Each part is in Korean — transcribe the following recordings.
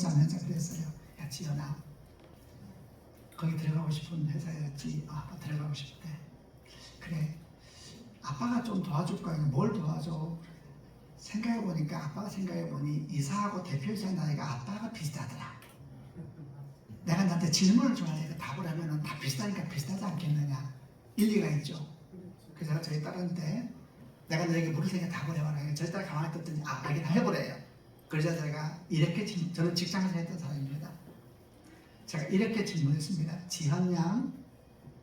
혼자면서 그랬어요. 야 지연아, 거기 들어가고 싶은 회사였지. 아빠 들어가고 싶대. 그래, 아빠가 좀 도와줄 거야. 뭘 도와줘? 생각해보니까 아빠가 생각해보니 이사하고 대표이사 나이가 아빠가 비슷하더라. 내가 나한테 질문을 좋아하니까 답을 하면 다 비슷하니까 비슷하지 않겠느냐. 일리가 있죠. 그래서 제가 저희 딸한테 내가 너에게 물을 테니까 답을 해봐라. 저희 딸 가만히 듣더니 알긴 해보래요. 그래서 제가 이렇게 저는 직장에서 했던 사람입니다. 제가 이렇게 질문했습니다. 지현 양,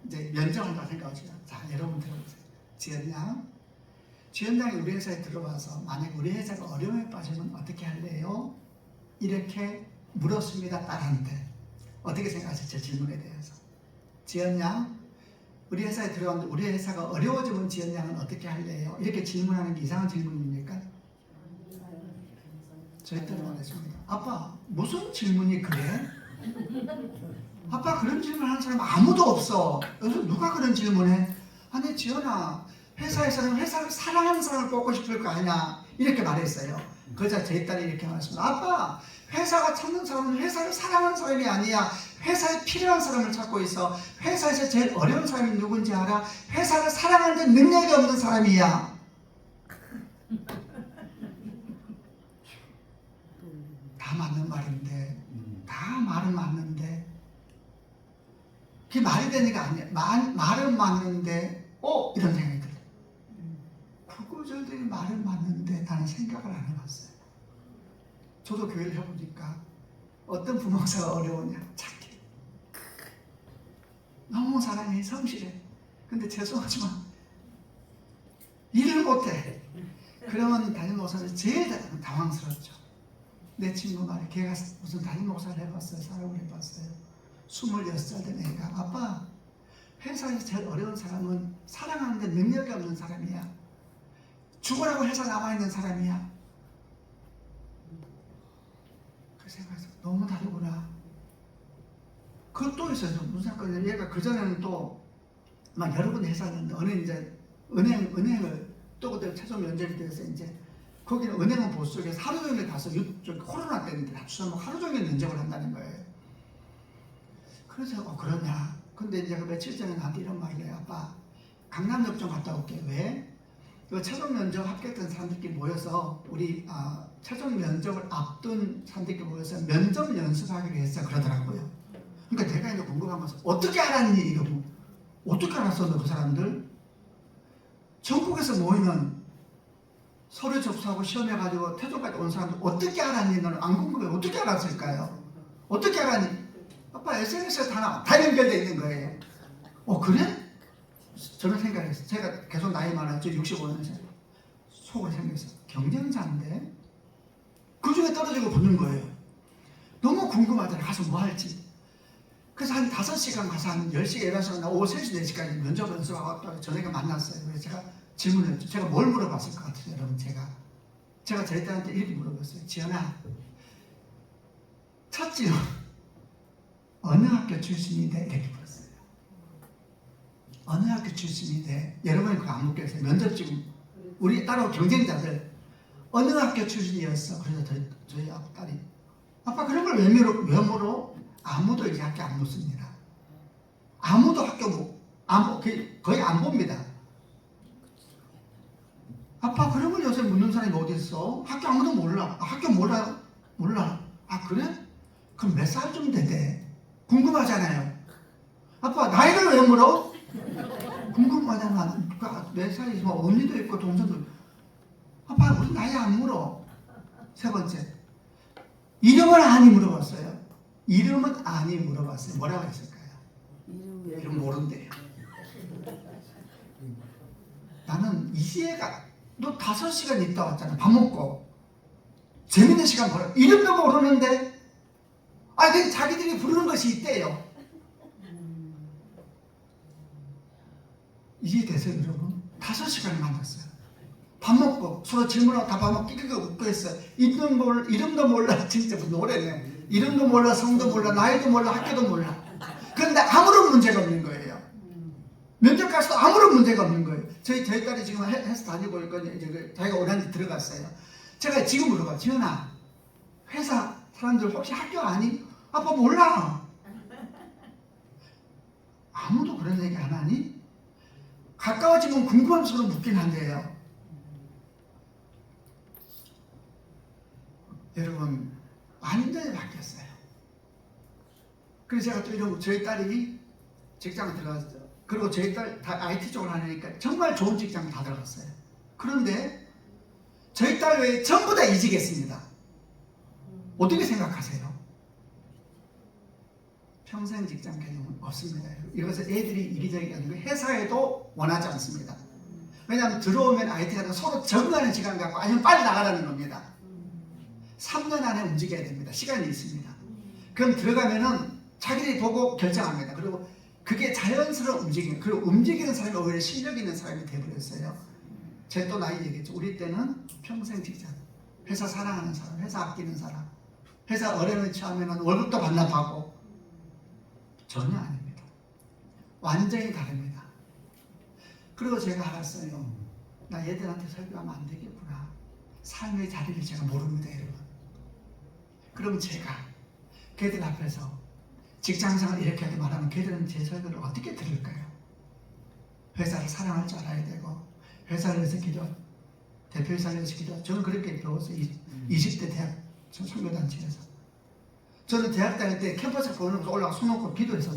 이제 면접한다고 생각하시죠. 자, 여러분 들어보세요. 지현 양, 지현 양이 우리 회사에 들어와서 만약 우리 회사가 어려움에 빠지면 어떻게 할래요? 이렇게 물었습니다. 딸한테. 어떻게 생각하세요? 제 질문에 대해서. 지현 양, 우리 회사에 들어왔는데 우리 회사가 어려워지면 지현 양은 어떻게 할래요? 이렇게 질문하는 게 이상한 질문입니까? 저희 딸은 말했습니다. 아빠, 무슨 질문이 그래? 아빠, 그런 질문 하는 사람 아무도 없어. 여기서 누가 그런 질문해? 아니 지연아, 회사에서는 회사를 사랑하는 사람을 뽑고 싶을 거 아니야. 이렇게 말했어요. 그러자 저희 딸이 이렇게 말했습니다. 아빠, 회사가 찾는 사람은 회사를 사랑하는 사람이 아니야. 회사에 필요한 사람을 찾고 있어. 회사에서 제일 어려운 사람이 누군지 알아? 회사를 사랑하는 능력이 없는 사람이야. 다 맞는 말인데, 다 말은 맞는데, 그게 말이 되니까 아니야. 말은 맞는데, 이런 생각이 들어요. 구구절절히 말은 맞는데 나는 생각을 안 해봤어요. 저도 교회를 해보니까 어떤 부모사가 어려우냐, 착해. 너무 사랑해, 성실해. 근데 죄송하지만 일을 못해. 그러면 담임 목사는 제일 당황스럽죠. 내 친구 말에 걔가 무슨 담임 목사를 해봤어요. 사역을 해봤어요. 26살 된 애가 아빠, 회사에서 제일 어려운 사람은 사랑하는데 능력이 없는 사람이야. 죽으라고 회사 남아있는 사람이야. 그 생각해서 너무 다르구나. 그것도 있어요. 무슨 사건이냐. 얘가 그전에는 또 막 여러 군 회사였는데 어느 이제 은행을 또 그때 최종 면접이 돼서 이제 거기는 은행은 보수 쪽에서 하루 종일 가서 코로나 때문에 낮추서 하루 종일 면접을 한다는 거예요. 그래서 그러냐. 근데 이제 그 며칠 전에 나한테 이런 말을 해요. 아빠, 강남역 좀 갔다 올게. 왜? 그 최종 면접 합격했던 사람들끼리 모여서 우리 최종 면접을 앞둔 사람들끼리 모여서 면접 연습하기로 했어. 그러더라고요. 그러니까 내가 이제 궁금한 것은 어떻게 알았니? 이거 뭐. 어떻게 알았어? 너 그 사람들? 전국에서 모이는 서류 접수하고 시험해가지고 최종까지 온 사람들 어떻게 알았니? 너는 안 궁금해. 어떻게 알았을까요? 어떻게 알았니? 아빠, SNS에 다 연결되어 있는 거예요. 그래? 저는 생각했어요. 제가 계속 나이 많았죠. 65년생. 속으로 생각했어요. 경쟁자인데 그 중에 떨어지고 붙는 거예요. 너무 궁금하잖아요. 가서 뭐 할지. 그래서 한 5시간 가서 한 10시, 11시간, 오후 3시, 4시까지 면접 연습하고 또 저녁에 만났어요. 그래서 제가 질문했죠. 제가 뭘 물어봤을 것 같아요, 여러분? 제가 저희 딸한테 이렇게 물어봤어요. 지연아, 첫 질문, 어느 학교 출신인데? 이렇게 물었어요. 어느 학교 출신인데? 여러분이 그거 안 묻겠어요. 면접 지금 우리 따로 경쟁자들 어느 학교 출신이었어? 그래서 저희 딸이 아빠, 그런 걸 왜 물어? 아무도 이제 학교 안 묻습니다. 아무도 학교 거의 안 봅니다. 아빠, 그런 걸 요새 묻는 사람이 어디 있어? 학교 아무도 몰라. 학교 몰라요? 몰라. 그래? 그럼 몇 살쯤 되대? 궁금하잖아요. 아빠, 나이를 왜 물어? 궁금하잖아. 몇 살이지? 언니도 있고 동생도 있고. 아빠, 우리 나이 안 물어. 세 번째, 이름을 아니 물어봤어요. 이름은 아니 물어봤어요. 뭐라고 했을까요? 이름 모른대요. 나는 이시애가 너 5시간 있다 왔잖아. 밥 먹고 재밌는 시간 보내. 이름도 모르는데 그냥 자기들이 부르는 것이 있대요. 이해되세요, 여러분? 5시간을 만났어요. 밥 먹고 서로 질문하고 다 밥 먹고 끼끼끼 웃고 했어요. 이름도 몰라. 진짜 노래네. 이름도 몰라, 성도 몰라, 나이도 몰라, 학교도 몰라. 그런데 아무런 문제가 없는 거예요. 면접 가서도 아무런 문제가 없는 거예요. 저희 딸이 지금 해서 다니고 있거든요. 이제 자기가 오랜 데 들어갔어요. 제가 지금 물어봐요. 지현아, 회사 사람들 혹시 학교 아니? 아빠 몰라. 아무도 그런 얘기 안 하니? 가까워지면 궁금한 서로 묻긴 한데요. 여러분 완전히 바뀌었어요. 그래서 제가 또 이런 저희 딸이 직장에 들어갔어요. 그리고 저희 딸 다 IT 쪽을 하니까 정말 좋은 직장 다 들어갔어요. 그런데 저희 딸 외에 전부 다 이직했습니다. 어떻게 생각하세요? 평생 직장 개념은 없습니다. 이것은 애들이 이기적인 게 아니고 회사에도 원하지 않습니다. 왜냐하면 들어오면 IT가 서로 적응하는 시간 갖고 아니면 빨리 나가라는 겁니다. 3년 안에 움직여야 됩니다. 시간이 있습니다. 그럼 들어가면은 자기들이 보고 결정합니다. 그리고 그게 자연스러운 움직임, 그리고 움직이는 사람이 오히려 실력 있는 사람이 되어버렸어요. 제 또 나이 얘기했죠. 우리 때는 평생 직장, 회사 사랑하는 사람, 회사 아끼는 사람, 회사 어려움에 처하면 월급도 반납하고. 전혀 아닙니다. 완전히 다릅니다. 그리고 제가 알았어요. 나 얘들한테 설교하면 안 되겠구나. 삶의 자리를 제가 모릅니다, 여러분. 그럼 제가 걔들 앞에서 직장생활 이렇게 말하면 걔들은 제 설교를 어떻게 들을까요? 회사를 사랑할 줄 알아야 되고, 회사를 위해서 기도, 대표이사를 위해서 기도. 저는 그렇게 배웠어요. 20대 대학 선교단체에서. 저는 대학 다닐 때 캠퍼스 보는 거 올라가 손 놓고 기도해서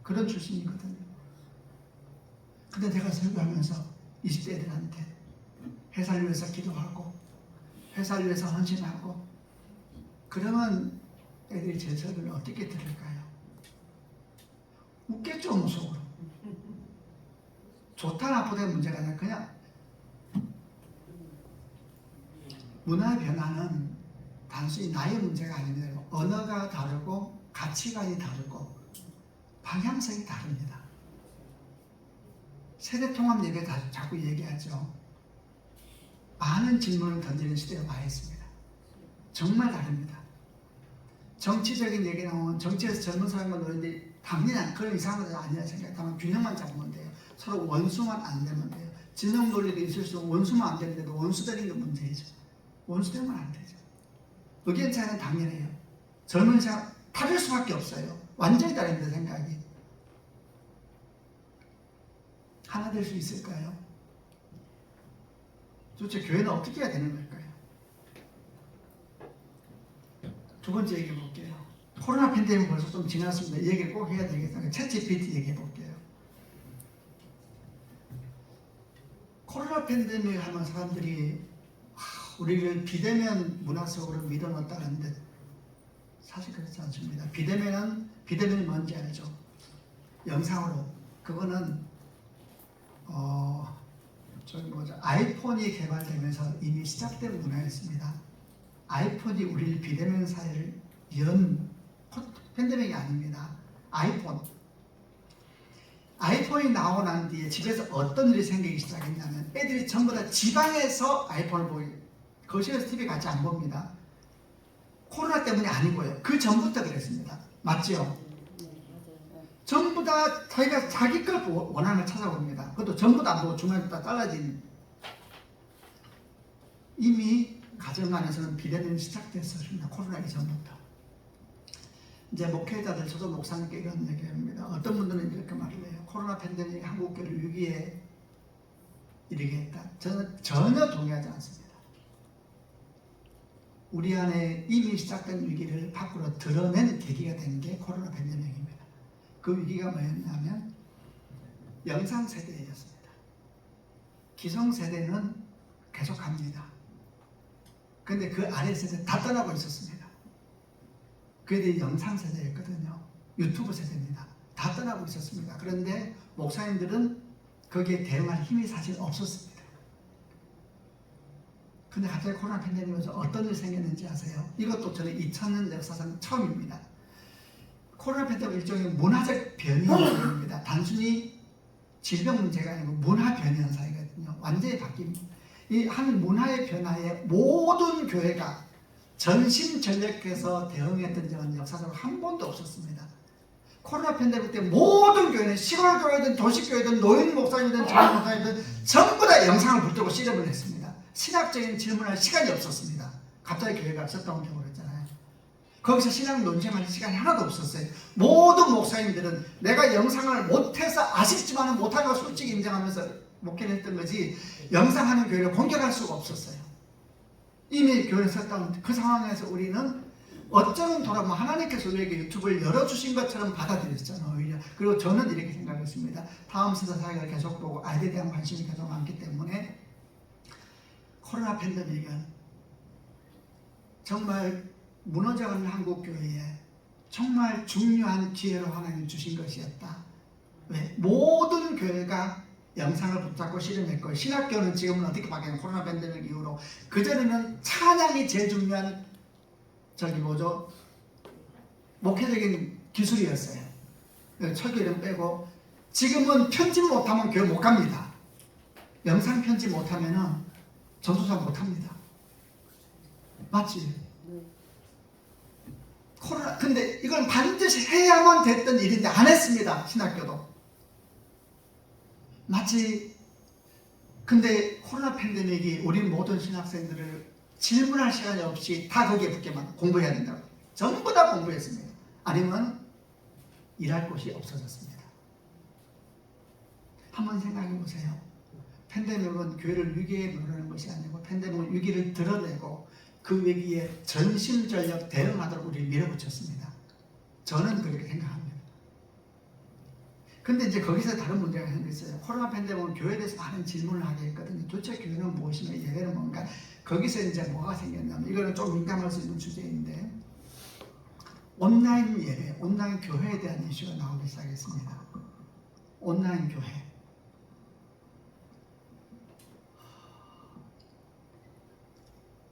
그런 출신이거든요. 근데 내가 설교하면서 20대 애들한테 회사를 위해서 기도하고, 회사를 위해서 헌신하고, 그러면 애들이 제 설교를 어떻게 들을까요? 웃겠죠, 무속으로. 좋다 나쁘다의 문제가 아니라 그냥 문화의 변화는 단순히 나의 문제가 아닙니다. 언어가 다르고 가치관이 다르고 방향성이 다릅니다. 세대통합 예배 자꾸 얘기하죠. 많은 질문을 던지는 시대가 와 있습니다. 정말 다릅니다. 정치적인 얘기 나오면 정치에서 젊은 사람만 노는데 당연히 그런 이상한 것은 아니라 생각하면 균형만 잡으면 돼요. 서로 원수만 안 되면 돼요. 진영 논리도 있을 수 있고 원수만 안 되는데도 원수되는 게 문제이죠. 원수되면 안 되죠. 의견 차이는 당연해요. 젊은 사람 다를 수밖에 없어요. 완전히 다릅니다, 생각이. 하나 될 수 있을까요? 도대체 교회는 어떻게 해야 되는 걸까요? 두 번째 얘기해 볼게요. 코로나 팬데믹 벌써 좀 지났습니다. 이 얘기를 꼭 해야 되겠다. 챗GPT 얘기해 볼게요. 코로나 팬데믹 하면 사람들이 우리를 비대면 문화 속으로 밀어넣었다는데 사실 그렇지 않습니다. 비대면이 뭔지 알죠? 영상으로. 그거는 아이폰이 개발되면서 이미 시작된 문화였습니다. 아이폰이 우리를 비대면 사회를 연 팬데믹이 아닙니다. 아이폰이 나오고 난 뒤에 집에서 어떤 일이 생기기 시작했냐면 애들이 전부 다 지방에서 아이폰을 보고 거실에서 TV 같이 안 봅니다. 코로나 때문이 아니고요. 그 전부터 그랬습니다. 맞죠? 전부 다 자기가 자기 걸 원하는 걸 찾아봅니다. 그것도 전부 다 안 보고 중간에 다 잘라진. 이미 가정 안에서는 비대면이 시작됐었습니다. 코로나 이전부터. 이제 목회자들, 저도 목사님께 이런 얘기를 합니다. 어떤 분들은 이렇게 말을 해요. 코로나 팬데믹이 한국교회를 위기에 이르게 했다. 저는 전혀 동의하지 않습니다. 우리 안에 이미 시작된 위기를 밖으로 드러낸 계기가 된 게 코로나 팬데믹입니다. 그 위기가 뭐였냐면 영상 세대였습니다. 기성 세대는 계속합니다. 그런데 그 아래 세대 다 떠나고 있었습니다. 그들이 영상 세대였거든요. 유튜브 세대입니다. 다 떠나고 있었습니다. 그런데 목사님들은 거기에 대응할 힘이 사실 없었습니다. 근데 갑자기 코로나 팬데믹에서 어떤 일이 생겼는지 아세요? 이것도 저는 2000년 역사상 처음입니다. 코로나 팬데믹 일종의 문화적 변이 현상입니다. 단순히 질병 문제가 아니고 문화 변이 현상이거든요. 완전히 바뀝니다. 이 한 문화의 변화에 모든 교회가 전심전력해서 대응했던 적은 역사적으로 한 번도 없었습니다. 코로나 팬데믹 때 모든 교회는 시골 교회든 도시 교회든 노인 목사님이든 장로 목사님이든 전부 다 영상을 붙들고 씨름을 했습니다. 신학적인 질문할 시간이 없었습니다. 갑자기 교회가 셧다운 되고 그랬잖아요. 거기서 신앙 논쟁할 시간이 하나도 없었어요. 모든 목사님들은 내가 영상을 못해서 아쉽지만 못하는 거 솔직히 인정하면서 목회를 했던 거지 영상하는 교회를 공격할 수가 없었어요. 이미 교회에 섰던 그 상황에서 우리는 어쩌면 돌아보면 하나님께서 우리에게 유튜브를 열어주신 것처럼 받아들였잖아요. 오히려. 그리고 저는 이렇게 생각했습니다. 다음 세대 사역을 계속 보고 아이에 대한 관심이 계속 많기 때문에 코로나 팬데믹은 정말 무너져가는 한국교회에 정말 중요한 기회로 하나님 주신 것이었다. 왜? 모든 교회가 영상을 붙잡고 실험했고 신학교는 지금은 어떻게 바뀌는 코로나 팬데믹 이후로 그전에는 찬양이 제일 중요한 목회적인 기술이었어요. 철교는 빼고 지금은 편집 못하면 교회 못 갑니다. 영상 편집 못하면 전도사 못합니다. 맞지? 코로나 근데 이건 반드시 해야만 됐던 일인데 안 했습니다. 신학교도 마치 근데 코로나 팬데믹이 우리 모든 신학생들을 질문할 시간이 없이 다 거기에 붙게만 공부해야 된다고 전부 다 공부했습니다. 아니면 일할 곳이 없어졌습니다. 한번 생각해 보세요. 팬데믹은 교회를 위기에 몰아넣는 것이 아니고 팬데믹은 위기를 드러내고 그 위기에 전심전력 대응하도록 우리를 밀어붙였습니다. 저는 그렇게 생각합니다. 근데 이제 거기서 다른 문제가 생겼어요. 코로나 팬데믹은 교회에 대해서 많은 질문을 하게 했거든요. 도대체 교회는 무엇이며 예배는 뭔가? 거기서 이제 뭐가 생겼냐면 이거는 좀 민감할 수 있는 주제인데 온라인 예배, 온라인 교회에 대한 이슈가 나오기 시작했습니다. 온라인 교회.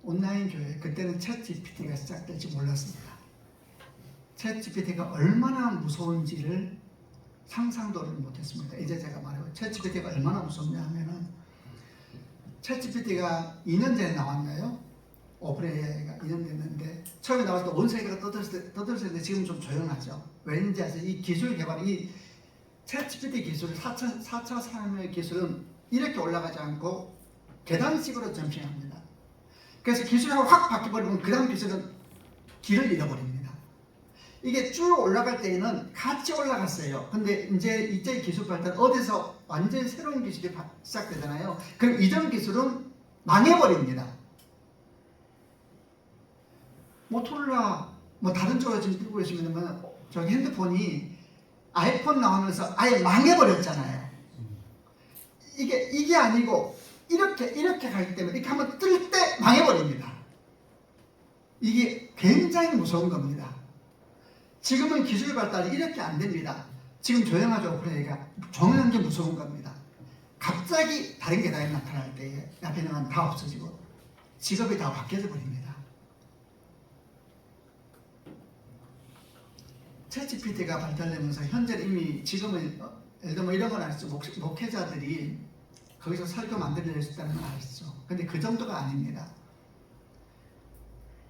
온라인 교회, 그때는 챗 GPT가 시작될지 몰랐습니다. 챗 GPT가 얼마나 무서운지를 상상도를 못했습니다. 이제 제가 말해요. 챗 GPT가 얼마나 무섭냐 하면은 챗 GPT가 2년 전에 나왔나요? 오픈 AI가 2년 됐는데 처음에 나왔을 때 온 세계가 떠들었는데 지금 좀 조용하죠. 왠지 아세요? 이 기술 개발, 이 챗 GPT 기술, 4차 산업의 기술은 이렇게 올라가지 않고 계단식으로 점핑합니다. 그래서 기술하고 확 바뀌어버리면 그 다음 기술은 길을 잃어버립니다. 이게 쭉 올라갈 때에는 같이 올라갔어요. 근데 이제 기술 발달 어디서 완전히 새로운 기술이 시작되잖아요. 그럼 이전 기술은 망해버립니다. 모토로라 뭐 다른 쪽으로 지금 들고 계시면 저기 핸드폰이 아이폰 나오면서 아예 망해버렸잖아요. 이게 아니고 이렇게 가기 때문에 이렇게 한번 뜰 때 망해버립니다. 이게 굉장히 무서운 겁니다. 지금은 기술 발달이 이렇게 안 됩니다. 지금 조용하죠. 그러니까 조용한 게 무서운 겁니다. 갑자기 다른 계단이 나타날 때에 앞에는 다 없어지고 직업이 다 바뀌어 버립니다. 챗GPT가 발달되면서 현재 이미 지금은 예를 들면 이런 건 아시죠? 목회자들이 거기서 설교 만들어낼 수 있다는 건 아시죠? 근데 그 정도가 아닙니다.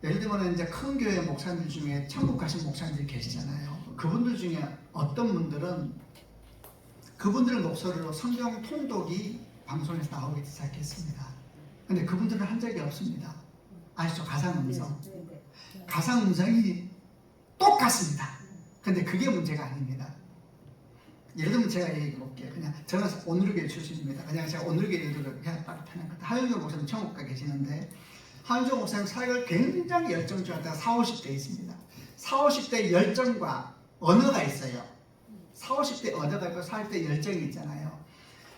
예를 들면 이제 큰 교회 목사님들 중에 천국 가신 목사님들이 계시잖아요. 그분들 중에 어떤 분들은 그분들 목소리로 성경 통독이 방송에서 나오기 시작했습니다. 근데 그분들은 한 적이 없습니다. 아시죠? 가상음성. 가상음성이 똑같습니다. 근데 그게 문제가 아닙니다. 예를 들면 제가 얘기해 볼게요. 그냥 저는 온누리교회 출신입니다. 그냥 제가 온누리교회 얘기를 그냥 딱 편한 것 같아요. 하윤경 목사님 천국 가 계시는데 하윤경 목사님 사역을 굉장히 열정적이다가 40, 50대 있습니다. 40, 50대의 열정과 언어가 있어요. 40, 50대 언어가 있고 40대 열정이 있잖아요.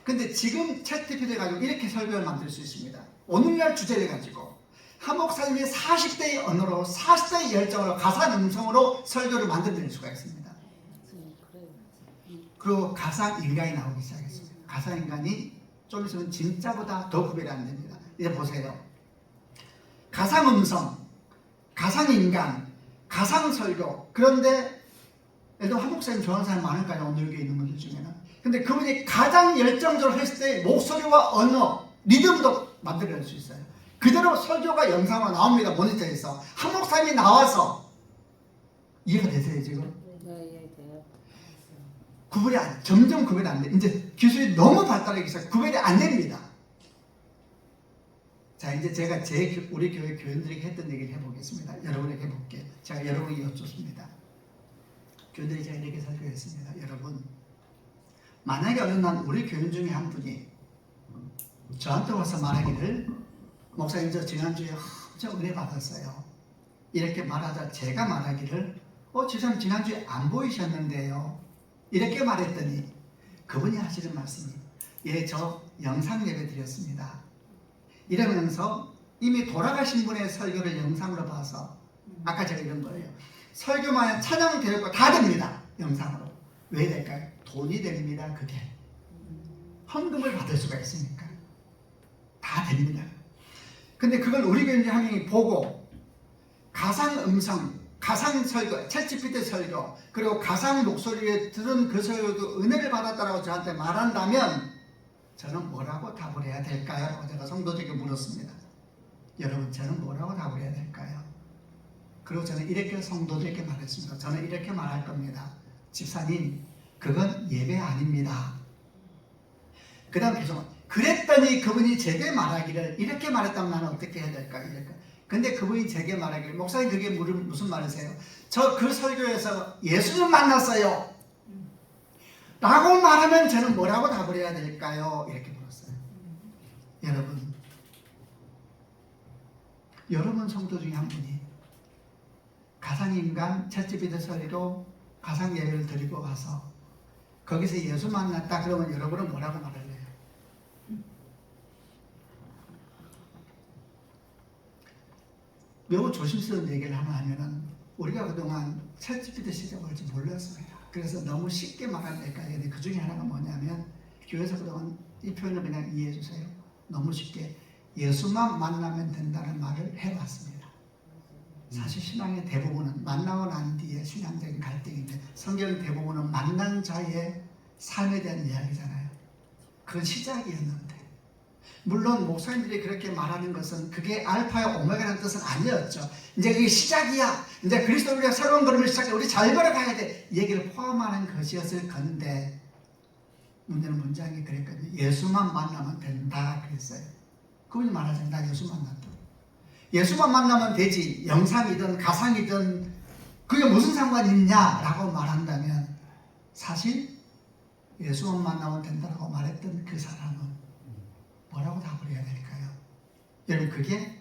근데 지금 챗GPT를 가지고 이렇게 설교를 만들 수 있습니다. 오늘날 주제를 가지고 한 목사님이 40대의 언어로 40대의 열정으로 가상 음성으로 설교를 만들어낼 수가 있습니다. 그리고 가상 인간이 나오기 시작했습니다. 가상 인간이 좀 있으면 진짜보다 더 구별이 안 됩니다. 이제 보세요. 가상 음성, 가상 인간, 가상 설교. 그런데 예를 들어 한 목사님 좋아하는 사람 많을까요? 오늘 여기 있는 분들 중에는. 근데 그분이 가장 열정적으로 했을 때 목소리와 언어, 리듬도 만들어낼 수 있어요. 그대로 설교가 영상으로 나옵니다. 모니터에서. 한 목사님이 나와서 이해가 되세요 지금? 점점 구별이 안 돼. 이제 기술이 너무 발달하기 시작 구별이 안 됩니다. 자, 이제 제가 우리 교회 교인들에게 했던 얘기를 해보겠습니다. 여러분에게 해볼게요. 제가 여러분에게 여쭙습니다. 교인들이 제가 이렇게 설교했습니다. 여러분, 만약에 어느 날 우리 교인 중에 한 분이 저한테 와서 말하기를, 목사님 저 지난주에 엄청 은혜 받았어요. 이렇게 말하자 제가 말하기를, 지사님 지난주에 안 보이셨는데요. 이렇게 말했더니 그분이 하시는 말씀이, 예, 저 영상 예배 드렸습니다. 이러면서 이미 돌아가신 분의 설교를 영상으로 봐서, 아까 제가 이런 거예요. 설교만 찬양 되고 다 됩니다. 영상으로. 왜 될까요? 돈이 됩니다. 그게 헌금을 받을 수가 있으니까 다 됩니다. 근데 그걸 우리 교인들 한 명이 보고 가상 음성, 가상 설교, 챗GPT 설교, 그리고 가상 목소리에 들은 그 설교도 은혜를 받았다라고 저한테 말한다면 저는 뭐라고 답을 해야 될까요? 라고 제가 성도들에게 물었습니다. 여러분, 저는 뭐라고 답을 해야 될까요? 그리고 저는 이렇게 성도들에게 말했습니다. 저는 이렇게 말할 겁니다. 집사님, 그건 예배 아닙니다. 그 다음 계속, 그랬더니 그분이 제게 말하기를, 이렇게 말했다면 나는 어떻게 해야 될까요? 이렇게. 근데 그분이 제게 말하기를, 목사님 그게 무슨 말이세요? 저 그 설교에서 예수님 만났어요 라고 말하면 저는 뭐라고 답을 해야 될까요? 이렇게 물었어요. 여러분 성도 중에 한 분이 가상인간 챗GPT 설교 가상 예배를 드리고 와서 거기서 예수 만났다 그러면 여러분은 뭐라고 말할래요? 매우 조심스러운 얘기를 하나 하면은, 우리가 그동안 챗GPT 시대가 올지 몰랐어요. 그래서 너무 쉽게 말하는 데가 있는데, 그 중에 하나가 뭐냐면, 교회에서 그동안 이 표현을 그냥 이해해 주세요. 너무 쉽게 예수만 만나면 된다는 말을 해왔습니다. 사실 신앙의 대부분은 만나고 난 뒤에 신앙적인 갈등인데, 성경 대부분은 만난 자의 삶에 대한 이야기잖아요. 그건 시작이었는데, 물론 목사님들이 그렇게 말하는 것은 그게 알파와 오메가라는 뜻은 아니었죠. 이제 그게 시작이야. 이제 그리스도 우리가 새로운 걸음을 시작해. 우리 잘 걸어가야 돼. 이 얘기를 포함하는 것이었을 건데, 문제는 문장이 그랬거든요. 예수만 만나면 된다 그랬어요. 그분이 말하자면 나 예수 만났다. 예수만 만나면 되지. 영상이든 가상이든 그게 무슨 상관이 있냐라고 말한다면, 사실 예수만 만나면 된다라고 말했던 그 사람은 뭐라고 답을 해야 될까요? 여러분, 그게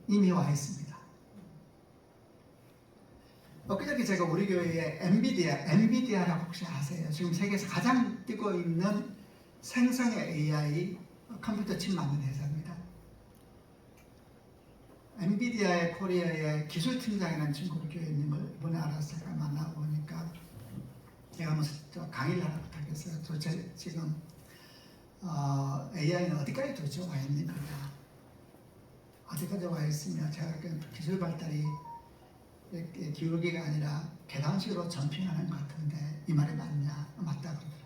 이미 와 있습니다. 엊그저께 제가 우리 교회에 엔비디아라고 혹시 아세요? 지금 세계에서 가장 뛰고 있는 생성의 AI 컴퓨터 칩 만든 회사입니다. 엔비디아의 코리아의 기술팀장이라는 친구를 교회에 있는 걸 이번에 알아서 제가 만나보니까, 제가 한번 강의를 하나 부탁했어요. 도대체 지금 AI는 어디까지 도대체 와 있는 거냐, 어디까지 와 있으며, 제가 기술 발달이 기울기가 아니라 계단식으로 점핑하는 것 같은데 이 말이 맞냐? 맞다 그러더라고요.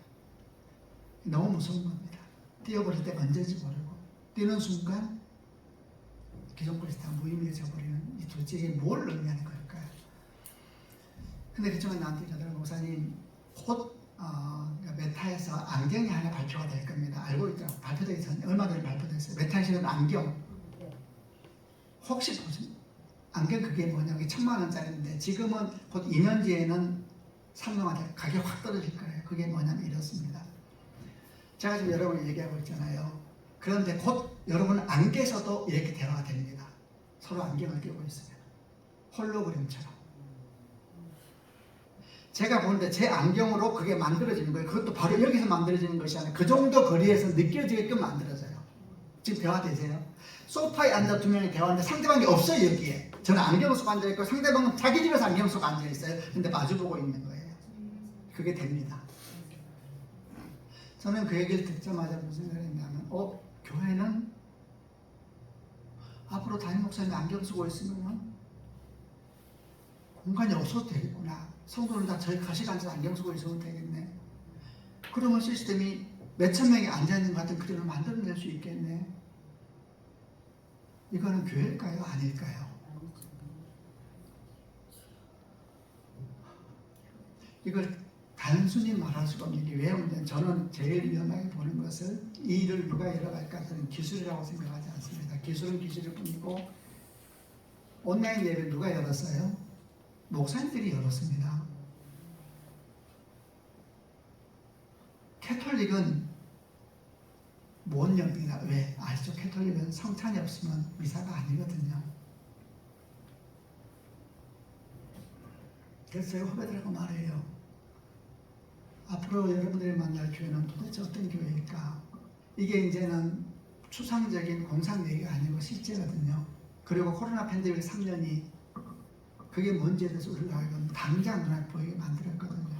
너무 무서운 겁니다. 뛰어버릴 때 언제인지 모르고, 뛰는 순간 기존 것이 다 무의미해져 버리는, 이 도대체 이게 뭘 의미하는 걸까요? 근데 그 친구가 나한테 이러더라고요. 목사님, 곧 메타에서 안경이 하나 발표가 될 겁니다. 알고 있더라고요. 발표되기 전에, 얼마 전에 발표됐어요. 메타에서는 안경. 혹시 보세요. 안경 그게 뭐냐면 1,000,000원짜리인데 지금은 곧 2년 뒤에는 상용화될, 가격이 확 떨어질 거예요. 그게 뭐냐면 이렇습니다. 제가 지금 여러분이 얘기하고 있잖아요. 그런데 곧 여러분 안개에서도 이렇게 대화가 됩니다. 서로 안경을 끼고 있으면 홀로그램처럼. 제가 보는데 제 안경으로 그게 만들어지는 거예요. 그것도 바로 여기서 만들어지는 것이 아니라 그 정도 거리에서 느껴지게끔 만들어져요. 지금 대화되세요? 소파에 앉아 두 명이 대화하는데 상대방이 없어요. 여기에 저는 안경 쓰고 앉아있고 상대방은 자기 집에서 안경 쓰고 앉아있어요. 근데 마주보고 있는 거예요. 그게 됩니다. 저는 그 얘기를 듣자마자 무슨 생각이 했냐면, 교회는 앞으로 담임 목사님이 안경 쓰고 있으면 공간이 없어도 되겠구나. 성도는 다 저희 가시 앉아서 안경 쓰고 있으면 되겠네. 그러면 시스템이 몇천 명이 앉아있는 것 같은 그림을 만들어낼 수 있겠네. 이거는 교회일까요? 아닐까요? 이걸 단순히 말할 수가 없는 게 왜 없냐면 저는 제일 위험하게 보는 것을 이 일을 누가 열어갈까 저는 기술이라고 생각하지 않습니다. 기술은 기술일 뿐이고 온라인 예배 누가 열었어요? 목사님들이 열었습니다. 캐톨릭은 못 엽니다. 왜? 아시죠? 캐톨릭은 성찬이 없으면 미사가 아니거든요. 그래서 제가 후배들하고 말해요. 앞으로 여러분들이 만날 교회는 도대체 어떤 교회일까? 이게 이제는 추상적인 공상 얘기가 아니고 실제거든요. 그리고 코로나 팬데믹 3년이 그게 뭔지에 대해서 우리가 당장 눈에 보이게 만들었거든요.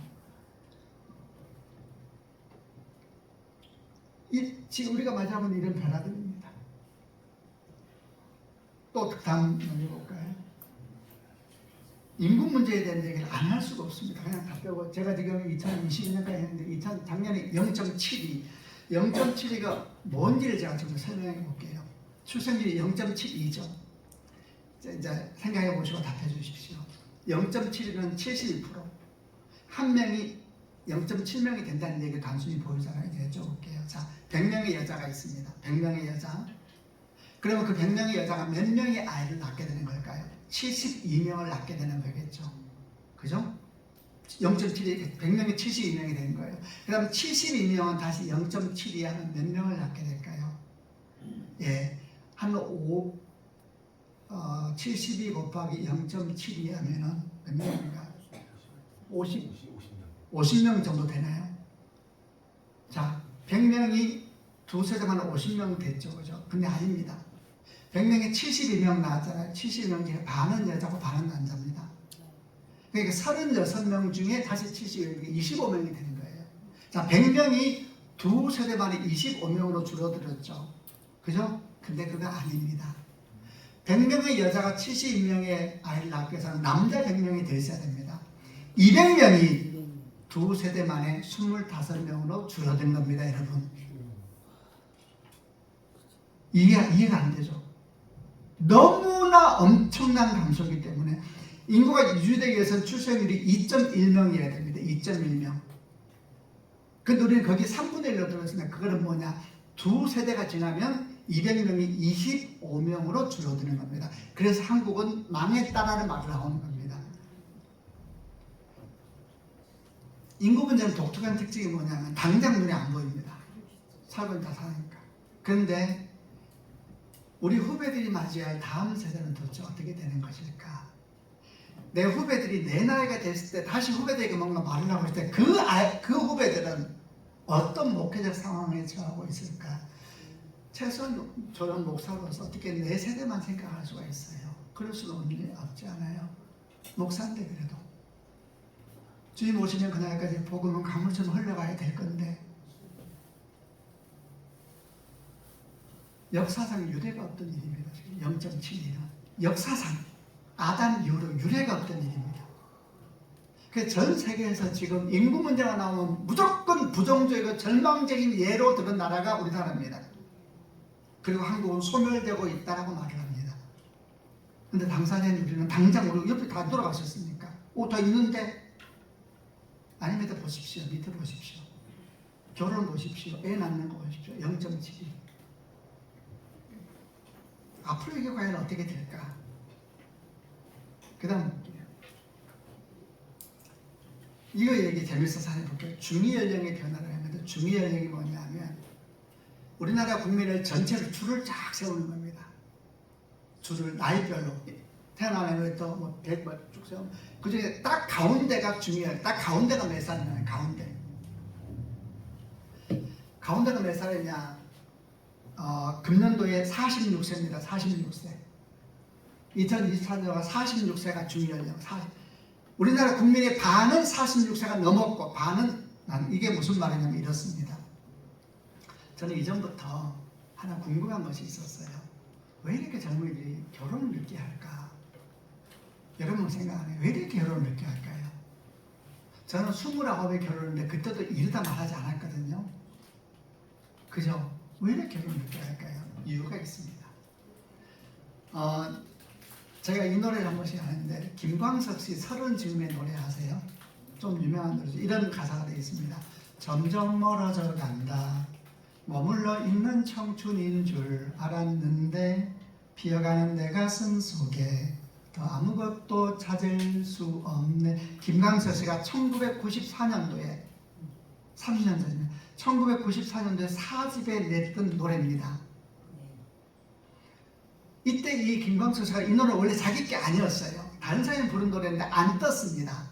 지금 우리가 맞이하는 이런 변화들입니다. 또 다음 넘겨볼까요? 인구 문제에 대한 얘기를 안 할 수가 없습니다. 그냥 다 빼고 제가 지금 2022년까지 했는데 작년에 0.72 0.72가 뭔지를 제가 좀 설명해 볼게요. 출생률이 0.72죠. 이제 생각해 보시고 답해 주십시오. 0.72는 71%. 한 명이 0.7명이 된다는 얘기를 단순히 보여주잖아요. 이제 여쭤볼게요. 자, 100명의 여자가 있습니다. 100명의 여자. 그러면 그 100명의 여자가 몇 명의 아이를 낳게 되는 걸까요? 72명을 낳게 되는 거겠죠. 그죠? 0.7이 100명이 72명이 되는 거예요. 그럼 72명은 다시 0.72 하면 몇 명을 낳게 될까요? 예, 한 72 곱하기 0.72 하면은 몇 명인가? 50명 정도 되나요? 자, 100명이 두 세대만 50명 됐죠. 그죠? 근데 아닙니다. 100명에 72명 나왔잖아요. 72명 중에 반은 여자고 반은 남자입니다. 그러니까 36명 중에 다시 72명, 25명이 되는 거예요. 자, 100명이 두 세대 만에 25명으로 줄어들었죠. 그죠? 근데 그거 아닙니다. 100명의 여자가 72명의 아이를 낳기 위해서는 남자 100명이 더 있어야 됩니다. 200명이 두 세대 만에 25명으로 줄어든 겁니다, 여러분. 이해가 안 되죠? 너무나 엄청난 감소이기 때문에 인구가 유지되기 위해서는 출생률이 2.1명이어야 됩니다. 2.1명. 근데 우리는 거기 3분의 1로 들어있으니까 그거는 뭐냐? 두 세대가 지나면 200명이 25명으로 줄어드는 겁니다. 그래서 한국은 망했다라는 말을 나오는 겁니다. 인구 문제는 독특한 특징이 뭐냐면 당장 눈에 안 보입니다. 살고 다 사니까. 그런데 우리 후배들이 맞이할 다음 세대는 도대체 어떻게 되는 것일까? 내 후배들이 내 나이가 됐을 때 다시 후배들에게 뭔가 말을 하고 있을 때 그 후배들은 어떤 목회적 상황에 처하고 있을까? 최소한 저런 목사로서 어떻게 내 세대만 생각할 수가 있어요. 그럴 수는 없지 않아요. 목사인데 그래도 주님 오시면 그날까지 복음은 강물처럼 흘러가야 될 건데 역사상 유례가 없던 일입니다. 0.72는 역사상 아담 이후로 유례가 없던 일입니다. 그래서 전 세계에서 지금 인구 문제가 나오면 무조건 부정적이고 절망적인 예로 들은 나라가 우리나라입니다. 그리고 한국은 소멸되고 있다라고 말을 합니다. 근데 당사자인 우리는 당장 우리 옆에 다 돌아가셨습니까? 다 있는데 아닙니다. 보십시오. 밑에 보십시오. 결혼 보십시오. 애 낳는 거 보십시오. 0.72. 앞으로 이게 과연 어떻게 될까? 그 다음 이거 얘기 재밌어서 하나 볼게요. 중위연령의 변화를 하는데 중위연령이 뭐냐면 우리나라 국민을 전체를 줄을 쫙 세우는 겁니다. 줄을 나이별로 태어나면 또 100, 쭉 세우면 그 중에 딱 가운데가 중요해요. 딱 가운데가 몇 살이냐? 가운데가 몇 살이냐? 금년도에 46세입니다. 46세. 2024년도가 46세가 중요해요. 우리나라 국민의 반은 46세가 넘었고 반은 이게 무슨 말이냐면 이렇습니다. 저는 이전부터 하나 궁금한 것이 있었어요. 왜 이렇게 젊은이들이 결혼을 늦게 할까? 여러분 생각하면 왜 이렇게 결혼을 늦게 할까요? 저는 29에 결혼했는데 그때도 이러다 말하지 않았거든요. 그죠? 왜 이렇게 결혼을 늦게 할까요? 이유가 있습니다. 제가 이 노래를 한 번씩 하는데 김광석 씨 30 즈음에 노래 아세요? 좀 유명한 노래죠. 이런 가사가 되어 있습니다. 점점 멀어져 간다. 머물러 있는 청춘인 줄 알았는데 비어가는 내 가슴 속에 더 아무것도 찾을 수 없네. 김광석 씨가 1994년도에 30년 전이면 1994년도에 4집에 냈던 노래입니다. 이때 이 김광석 씨가 이 노래 원래 자기 게 아니었어요. 다른 사람이 부른 노래인데 안 떴습니다.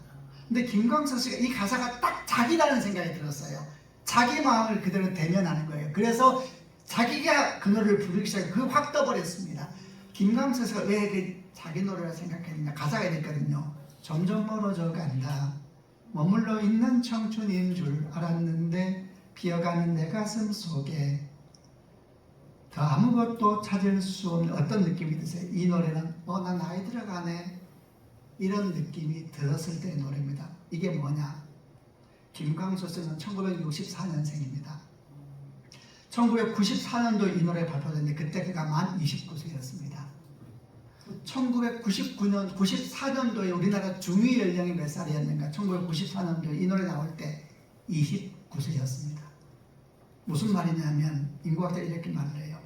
근데 김광석 씨가 이 가사가 딱 자기라는 생각이 들었어요. 자기 마음을 그대로 대면하는 거예요. 그래서 자기가 그 노래를 부르기 시작해 그게 확 떠버렸습니다. 김광석 씨가 왜 그 자기 노래를 생각했느냐. 가사가 있거든요. 점점 멀어져 간다. 머물러 있는 청춘인 줄 알았는데 비어가는 내 가슴 속에 더 아무것도 찾을 수 없는 어떤 느낌이 드세요? 이 노래는 나 나이 들어가네 이런 느낌이 들었을 때의 노래입니다. 이게 뭐냐? 김광석 씨는 1964년생입니다. 1994년도에 이 노래 발표됐는데 그때 그가 만 29세였습니다. 1999년, 94년도에 우리나라 중위 연령이 몇 살이었는가? 1994년도에 이 노래 나올 때 29세였습니다. 무슨 말이냐면 인구학자가 이렇게 말을 해요.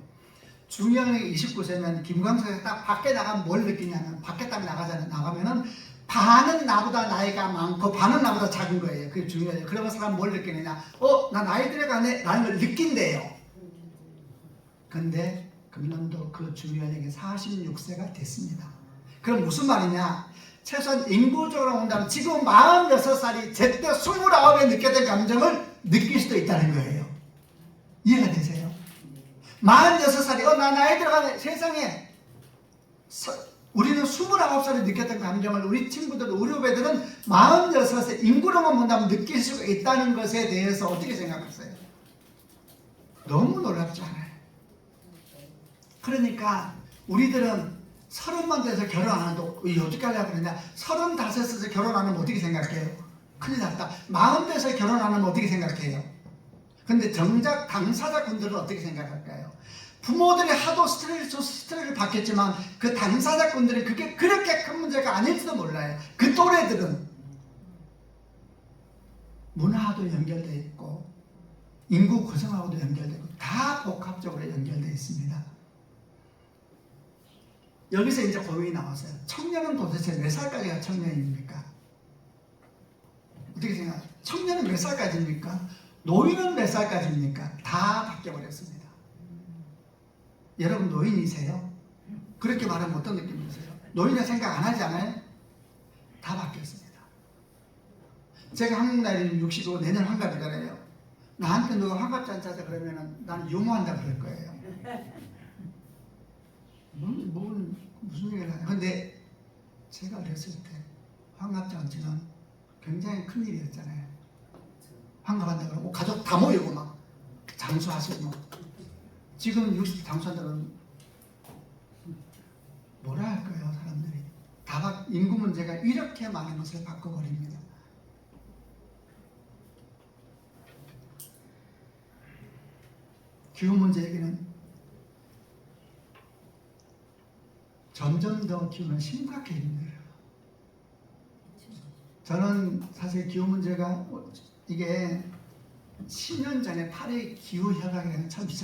중위 연령이 29세면 김광석이 딱 밖에 나가면 뭘 느끼냐면 밖에 딱 나가면은 반은 나보다 나이가 많고 반은 나보다 작은 거예요. 그게 중요해요. 그러면 사람 뭘 느끼느냐? 나 나이 들어가네? 라는 걸 느낀대요. 근데 금년도 그 중요연령이 46세가 됐습니다. 그럼 무슨 말이냐? 최소한 인구적으로 본다면 지금 46살이 제때 29에 느꼈던 감정을 느낄 수도 있다는 거예요. 이해가 되세요? 46살이 나 나이 들어가네 세상에 우리는 29살에 느꼈던 감정을 우리 친구들, 우리 후배들은 46세 인구로만 본다면 느낄 수가 있다는 것에 대해서 어떻게 생각하세요? 너무 놀랍지 않아요? 그러니까 우리들은 30만 돼서 결혼 안 해도 어떻게 하려고 그러냐? 35에서 결혼 안 하면 어떻게 생각해요? 큰일 났다. 40 돼서 결혼 안 하면 어떻게 생각해요? 근데 정작 당사자분들은 어떻게 생각할까요? 부모들이 하도 스트레스를 받겠지만 그 당사자분들이 그게 그렇게 큰 문제가 아닐지도 몰라요. 그 또래들은 문화도 연결되어 있고 인구 구성하고도 연결되고 다 복합적으로 연결되어 있습니다. 여기서 이제 고민이 나왔어요. 청년은 도대체 몇 살까지가 청년입니까? 어떻게 생각하세요? 청년은 몇 살까지입니까? 노인은 몇 살까지입니까? 다 바뀌어버렸습니다. 여러분 노인이세요? 그렇게 말하면 어떤 느낌이 드세요? 노인의 생각 안 하지 않아요? 다 바뀌었습니다. 제가 한국 나이는 65, 내년 환갑이잖아요. 나한테 누가 환갑 잔치하자 그러면 나는 유머한다 그럴 거예요. 무슨 얘기를 하냐. 근데 제가 어렸을 때 환갑 잔치는 굉장히 큰 일이었잖아요. 환갑한다 그러고 가족 다 모이고 막 장수하시고 지금 60 장수한다면 뭐라 할까요? 사람들이 인구 문제가 이렇게 많은 것을 바꿔버립니다. 기후 문제 얘기는 점점 더 기후는 심각해집니다. 저는 사실 기후 문제가 이게 10년 전에 파리 기후 협약이라는 참 비싼